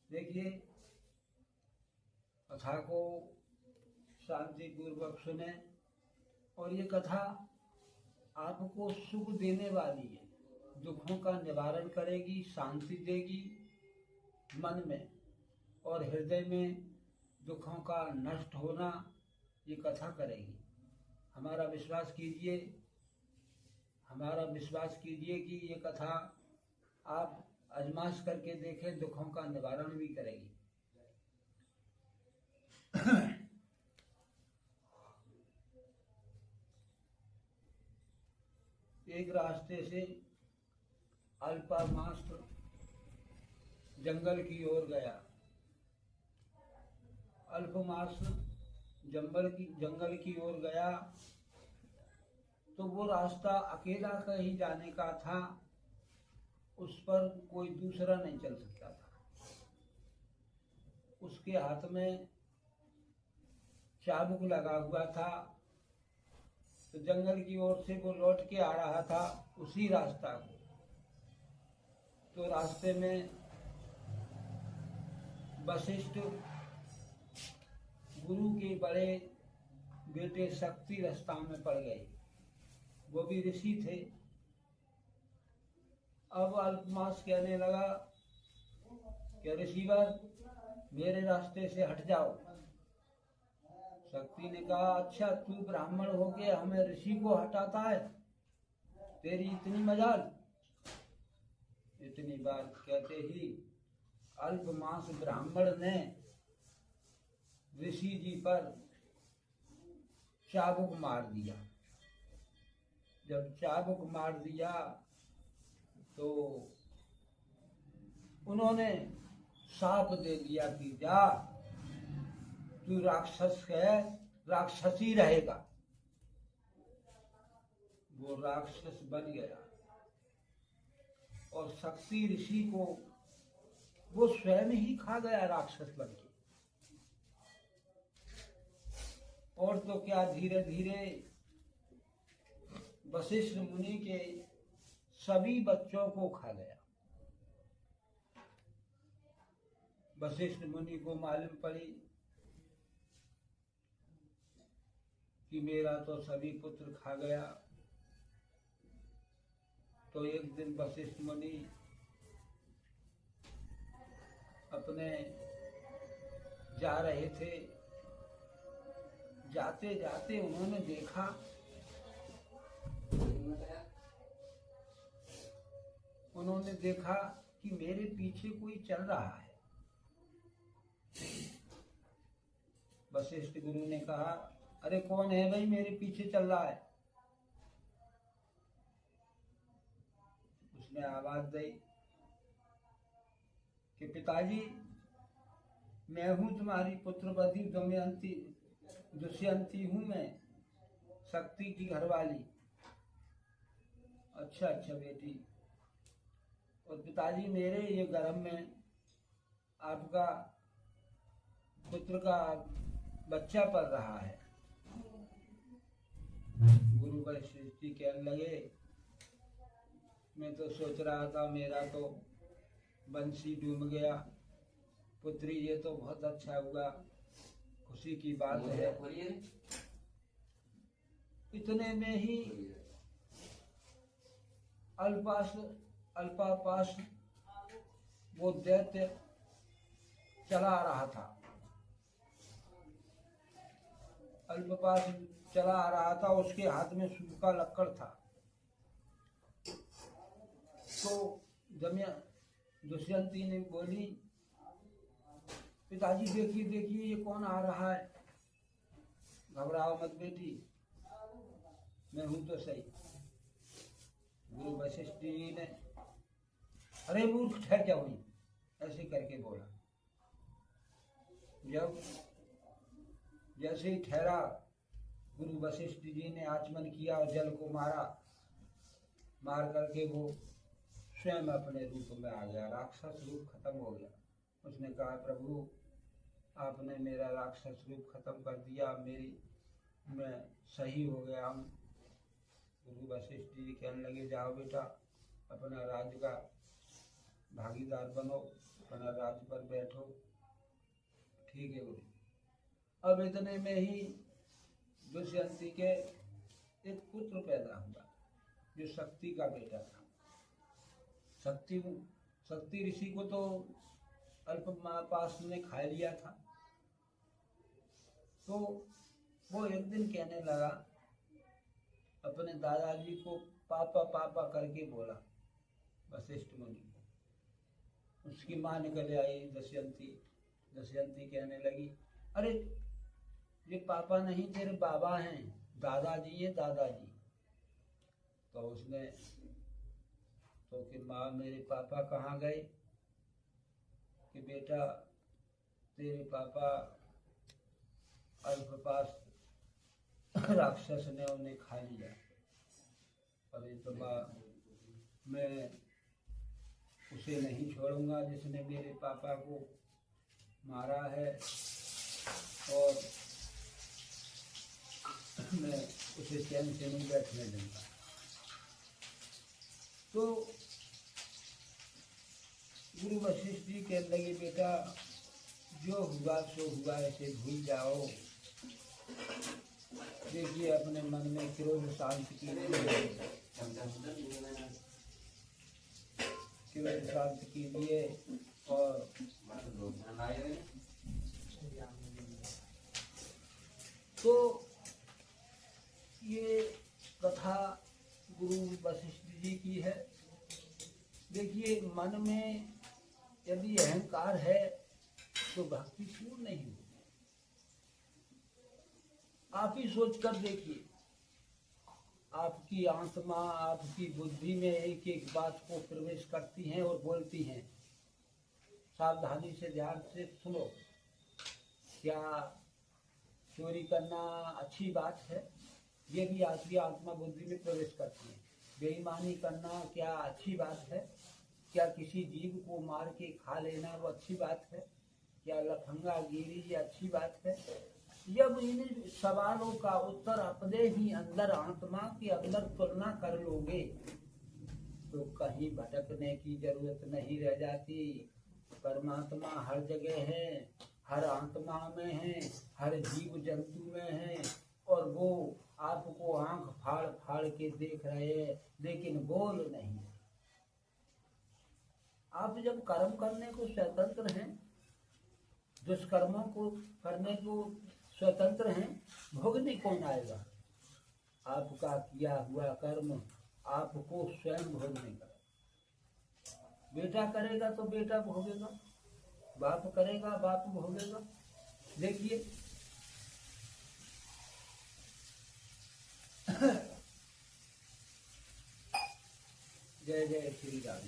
देखिए, कथा को शांति पूर्वक सुने और ये कथा आपको सुख देने वाली है, दुखों का निवारण करेगी, शांति देगी मन में और हृदय में दुखों का नष्ट होना ये कथा करेगी। हमारा विश्वास कीजिए कि ये कथा आप आजमाइश करके देखें, दुखों का निवारण भी करेगी। एक रास्ते से अल्पामास्त्र जंगल की ओर गया। अल्पामास्त्र जंगल की ओर गया तो वो रास्ता अकेला कहीं जाने का था, उस पर कोई दूसरा नहीं चल सकता था। उसके हाथ में चाबुक लगा हुआ था, तो जंगल की ओर से वो लौट के आ रहा था उसी रास्ता को। तो रास्ते में वशिष्ठ गुरु के बड़े बेटे शक्ति रास्ता में पड़ गए। वो भी ऋषि थे। अब अल्पमास कहने लगा कि ऋषिवर, मेरे रास्ते से हट जाओ। शक्ति ने कहा, अच्छा तू ब्राह्मण होके हमें ऋषि को हटाता है, तेरी इतनी मजाल। इतनी बात कहते ही अल्पमास ब्राह्मण ने ऋषि जी पर चाबुक मार दिया। जब चाबुक मार दिया तो उन्होंने शाप दे दिया कि जा, तू राक्षस है, राक्षसी रहेगा। वो राक्षस बन गया और शक्ति ऋषि को वो स्वयं ही खा गया राक्षस बन के। और तो क्या, धीरे धीरे वशिष्ठ मुनि के सभी बच्चों को खा गया। वशिष्ठ मुनि को मालूम पड़ी कि मेरा तो सभी पुत्र खा गया। तो एक दिन वशिष्ठ मुनि अपने जा रहे थे, जाते जाते उन्होंने देखा कि मेरे पीछे कोई चल रहा है। वशिष्ठ गुरु ने कहा, अरे कौन है भाई मेरे पीछे चल रहा है? उसने आवाज दी कि पिताजी, मैं हूं तुम्हारी पुत्रवधू दमयंती, दुष्यंती हूं मैं, शक्ति की घरवाली। अच्छा बेटी। और पिताजी, मेरे ये गर्भ में आपका पुत्र का बच्चा पल रहा है। गुरु वशिष्ठ जी कहने लगे, मैं तो सोच रहा था मेरा तो बंसी डूब गया, पुत्री ये तो बहुत अच्छा हुआ, खुशी की बात है। इतने में ही अल्पापास वो दैत्य चला आ रहा था। अल्पापास चला आ रहा था, उसके हाथ में सूखा लक्कड़ था। तो दुष्यंती ने बोली, पिताजी देखिए ये कौन आ रहा है? घबराओ मत बेटी, मैं हूं तो सही। गुरु वशिष्ठ जी ने, अरे मूर्ख ठहर जा वहीं, ऐसे करके बोला। जब जैसे ही ठहरा, गुरु वशिष्ठ जी ने आचमन किया और जल को मार करके वो स्वयं अपने रूप में आ गया, राक्षस रूप खत्म हो गया। उसने कहा, प्रभु आपने मेरा राक्षस रूप खत्म कर दिया, मैं सही हो गया हूँ। गुरु वशिष्ठ जी कहने लगे, जाओ बेटा, अपना राज्य का भागीदार बनो, अपना राज्य पर बैठो। ठीक है गुरु। अब इतने में ही दुष्यंती के एक पुत्र पैदा हुआ जो शक्ति का बेटा था। शक्ति ऋषि को तो अल्पमापास ने खा लिया था। तो वो एक दिन कहने लगा, अपने दादाजी को पापा पापा करके बोला वशिष्ठ मुनि को। उसकी माँ निकल आई दशयंती। दशयंती कहने लगी, अरे ये पापा नहीं तेरे बाबा हैं, दादाजी है दादाजी। तो उसने तो कि माँ मेरे पापा कहाँ गए? कि बेटा तेरे पापा अल्पपास राक्षस ने उन्हें खा लिया। अरे तो माँ मैं उसे नहीं छोड़ूंगा जिसने मेरे पापा को मारा है, और मैं उसे चैन से नहीं बैठने दूंगा। तो गुरु वशिष्ठ जी कहने लगे, बेटा जो हुआ सो हुआ, ऐसे भूल जाओ। देखिए अपने मन में क्रोध शांत कीजिए, क्रोध शांत कीजिए। और तो ये कथा गुरु वशिष्ठ जी की है। देखिए मन में यदि अहंकार है तो भक्ति पूर्ण नहीं होगी। आप ही सोच कर देखिए, आपकी आत्मा आपकी बुद्धि में एक एक बात को प्रवेश करती हैं और बोलती हैं। सावधानी से ध्यान से सुनो। क्या चोरी करना अच्छी बात है? ये भी आपकी आत्मा बुद्धि में प्रवेश करती है। बेईमानी करना क्या अच्छी बात है? क्या किसी जीव को मार के खा लेना वो अच्छी बात है? क्या लफंगा गिरी ये अच्छी बात है? जब इन सवालों का उत्तर अपने ही अंदर आत्मा के अंदर तुलना कर लोगे तो कहीं भटकने की जरूरत नहीं रह जाती। परमात्मा हर जगह है, हर आत्मा में है, हर जीव जंतु में है, और वो आपको आंख फाड़ फाड़ के देख रहे हैं लेकिन बोल नहीं। आप जब कर्म करने को स्वतंत्र हैं, दुष्कर्मों को करने को स्वतंत्र हैं, भोगने कौन आएगा? आपका किया हुआ कर्म आपको स्वयं भोगने का। बेटा करेगा तो बेटा भोगेगा, बाप करेगा बाप भोगेगा। देखिए जय जय श्री राम।